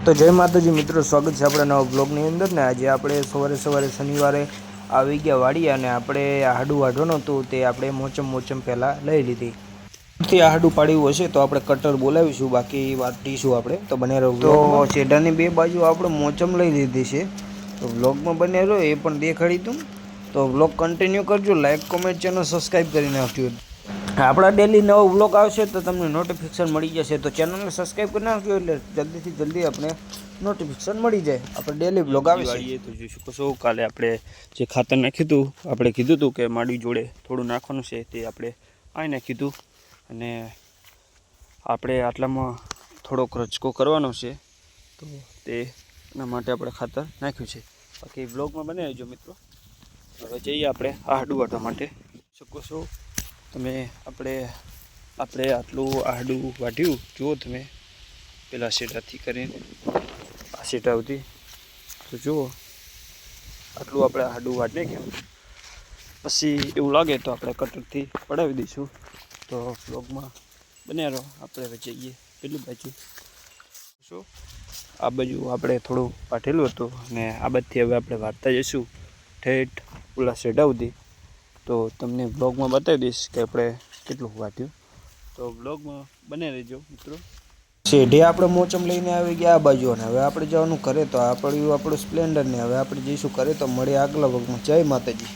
તો જય માતાજી મિત્રો, સ્વાગત છે આપણા નવા બ્લોગની અંદર ને આજે આપણે સવારે શનિવારે આવી ગયા વાડી અને આપણે આહડું વાઢવાનું હતું તે આપણે મોચમ પહેલાં લઈ લીધી. તે આહડું પાડ્યું હશે તો આપણે કટર બોલાવીશું, બાકી વાટીશું આપણે. તો બને રહો. તો શેઢાની બે બાજુ આપણે મોચમ લઈ લીધી છે, તો બ્લોગમાં બને રહો એ પણ દેખાડી દઉં. તો બ્લોગ કન્ટિન્યુ કરજો, લાઈક કોમેન્ટ ચેનલ સબસ્ક્રાઈબ કરી નાખજો. આપણા ડેલી નવો બ્લોગ આવશે તો તમને નોટિફિકેશન મળી જશે, તો ચેનલને સબસ્ક્રાઈબ કરી નાખજો એટલે જલ્દીથી જલ્દી આપણે નોટિફિકેશન મળી જાય. આપણે ડેલી બ્લોગ આવે છે તો જોઈ શકો છો. કાલે આપણે જે ખાતર નાખ્યું હતું, આપણે કીધું હતું કે માડી જોડે થોડું નાખવાનું છે, તે આપણે અહીં નાખ્યું હતું અને આપણે આટલામાં થોડોક રચકો કરવાનો છે, તો તેના માટે આપણે ખાતર નાખ્યું છે. બાકી બ્લોગમાં બને રહેજો મિત્રો. હવે જઈએ આપણે આહડું વાટવા માટે. શકો છો તમે આપણે આટલું આહડું વાટ્યું, જુઓ તમે પેલા શેઢાથી કરીને આ શેઢા સુધી, તો જુઓ આટલું આપણે આહડું વાટી નાખ્યું. પછી એવું લાગે તો આપણે કટરથી પડાવી દઈશું. તો બ્લોગમાં બન્યા રહો. આપણે હવે જઈએ પેલી બાજુ. શું આ બાજુ આપણે થોડું વાટેલું હતું અને આ બાજુથી હવે આપણે વાટતા જઈશું ઠેઠ ઓલા શેઢા સુધી. તો તમને બ્લોગમાં બતાવી દઈશ કે આપણે કેટલું વાટ્યું. તો બ્લોગમાં બને રહેજો મિત્રો. શેઢે આપણે મોચમ લઈને આવી ગયા આ બાજુ અને હવે આપણે જવાનું ઘરે. તો આપણું સ્પ્લેન્ડર ને હવે આપણે જઈશું ઘરે. તો મળીએ આગલા બ્લોગમાં. જય માતાજી.